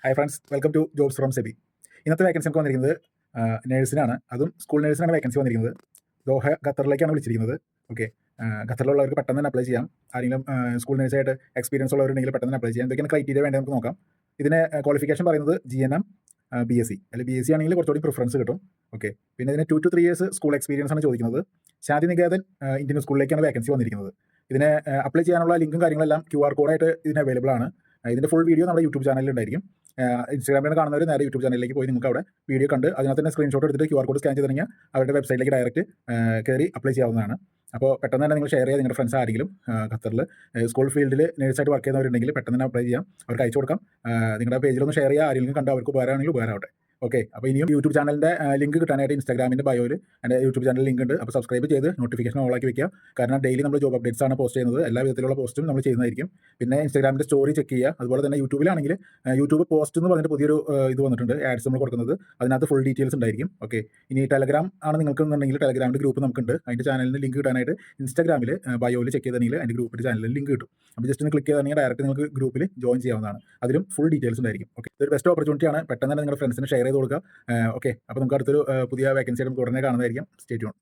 Hi friends, welcome to jobs from Sebi. ഇന്നത്തെ vacancy നമുക്ക് വന്നിരിക്കുന്നത് നേഴ്സിനാണ്. അതും സ്കൂൾ നേഴ്സിനാണ് വേക്കൻസി വന്നിരിക്കുന്നത്. ദോഹ ഖത്തറിലേക്കാണ് വിളിച്ചിരിക്കുന്നത്. ഓക്കെ, ഖത്തറിലുള്ളവർക്ക് പെട്ടെന്ന് തന്നെ അപ്ലൈ ചെയ്യാം. ആരെങ്കിലും സ്കൂൾ നേഴ്സായിട്ട് എക്സ്പീരിയൻസ് ഉള്ളവരുണ്ടെങ്കിൽ പെട്ടെന്ന് തന്നെ അപ്ലൈ ചെയ്യാം. എന്തൊക്കെയാണ് ക്രൈറ്റീരിയ വേണ്ടത് നമുക്ക് നോക്കാം. ഇതിന് ക്വാളിഫിക്കേഷൻ പറയുന്നത് GNM BSc അല്ലെങ്കിൽ BSc ആണെങ്കിൽ കുറച്ചുകൂടി പ്രിഫറൻസ് കിട്ടും. ഓക്കെ, പിന്നെ ഇതിന് 2 to 3 years സ്കൂൾ എക്സ്പീരിയൻസ് ആണ് ചോദിക്കുന്നത്. ശാന്തി നികേതൻ ഇന്ത്യൻ സ്കൂളിലേക്കാണ് വേക്കൻസി വന്നിരിക്കുന്നത്. ഇതിന് അപ്ലൈ ചെയ്യാനുള്ള ലിങ്കും കാര്യങ്ങളെല്ലാം QR കോഡായിട്ട് ഇതിന് അവൈലബിൾ ആണ്. ഇതിൻ്റെ ഫുൾ വീഡിയോ നമ്മുടെ യൂട്യൂബ് ചാനലിൽ ഉണ്ടായിരിക്കും. ഇൻസ്റ്റാഗ്രാമിലാണ് കാണുന്നവർ നേരെ യൂട്യൂബ് ചാനലിലേക്ക് പോയി നിങ്ങൾക്ക് അവിടെ വീഡിയോ കണ്ട് അതിനകത്ത് തന്നെ സ്ക്രീൻഷോട്ട് എടുത്തിട്ട് QR കോഡ് സ്കാൻ ചെയ്ത് കഴിഞ്ഞാൽ അവരുടെ വെബ്സൈറ്റിലേക്ക് ഡയറക്റ്റ് കയറി അപ്ലൈ ചെയ്യാവുന്നതാണ്. അപ്പോൾ പെട്ടെന്ന് തന്നെ നിങ്ങൾ ഷെയർ ചെയ്യുക. നിങ്ങളുടെ ഫ്രണ്ട്സ് ആരെങ്കിലും ഖത്തറിൽ സ്കൂൾ ഫീൽഡിൽ നേഴ്സായിട്ട് വർക്ക് ചെയ്യുന്നവരുണ്ടെങ്കിൽ പെട്ടെന്ന് തന്നെ അപ്ലൈ ചെയ്യാം. അവർക്ക് അയച്ചു കൊടുക്കാം. നിങ്ങളുടെ പേജിലൊന്ന് ഷെയർ ചെയ്യുക. ആരെങ്കിലും കണ്ട് അവർക്ക് ഉപകാരമാണെങ്കിൽ ഉപകാരമാവട്ടെ. ഓക്കെ, അപ്പോൾ ഇനിയും യൂട്യൂബ് ചാനലിൻ്റെ ലിങ്ക് കിട്ടാനായിട്ട് ഇൻസ്റ്റാഗ്രാമിൻ്റെ ബയോയിൽ എൻ്റെ യൂട്യൂബ് ചാനൽ ലിങ്ക് ഉണ്ട്. അപ്പോൾ സബ്സ്ക്രൈബ് ചെയ്ത് നോട്ടിഫിക്കേഷൻ ഓളാക്കി വെക്കുക. കാരണം ഡെയിലി നമ്മൾ ജോബ് അപ്ഡേറ്റ്സ് ആണ് പോസ്റ്റ് ചെയ്യുന്നത്. എല്ലാ വിധത്തിലുള്ള പോസ്റ്റും നമ്മൾ ചെയ്യുന്നതായിരിക്കും. പിന്നെ ഇൻസ്റ്റാഗ്രാമിൻ്റെ സ്റ്റോറി ചെക്ക് ചെയ്യുക. അതുപോലെ തന്നെ യൂട്യൂബിലാണെങ്കിൽ യൂട്യൂബ് പോസ്റ്റ് എന്ന് പറഞ്ഞിട്ട് പുതിയൊരു ഇത് വന്നിട്ടുണ്ട്, ആഡ്സ് നമ്മൾ കൊടുക്കുന്നത്. അതിനകത്ത് ഫുൾ ഡീറ്റെയിൽസ് ഉണ്ടായിരിക്കും. ഓക്കെ, ഇനി ടെലഗ്രാം ആണ് നിങ്ങൾക്കെന്നുണ്ടെങ്കിൽ ടെലഗ്രാമിൻ്റെ ഗ്രൂപ്പ് നമുക്കുണ്ട്. അതിൻ്റെ ചാനലിന് ലിങ്ക് കിട്ടാനായിട്ട് ഇൻസ്റ്റാഗ്രാമിൽ ബയോയിൽ ചെക്ക് ചെയ്തിട്ടുണ്ടെങ്കിൽ അതിൻ്റെ ഗ്രൂപ്പിൻ്റെ ചാനലിൽ ലിങ്ക് കിട്ടും. അപ്പോൾ ജസ്റ്റ് ഒന്ന് ക്ലിക്ക് ചെയ്താൽ ഡയറക്റ്റ് നിങ്ങൾക്ക് ഗ്രൂപ്പിൽ ജോയിൻ ചെയ്യാവുന്നതാണ്. അതിലും ഫുൾ ഡീറ്റെയിൽസ് ഉണ്ടായിരിക്കും. ഓക്കെ, ഇതൊരു ബെസ്റ്റ് ഓപ്പർച്യൂണിറ്റിയാണ്. പെട്ടെന്ന് തന്നെ നിങ്ങളുടെ ഫ്രണ്ട്സിന് ഷെയർ ചെയ്ത് കൊടുക്കുക. ഓക്കെ, അപ്പോൾ നമുക്ക് അടുത്തൊരു പുതിയ വേക്കൻസി നമുക്ക് ഉടനെ കാണുന്നതായിരിക്കും. Stay tune.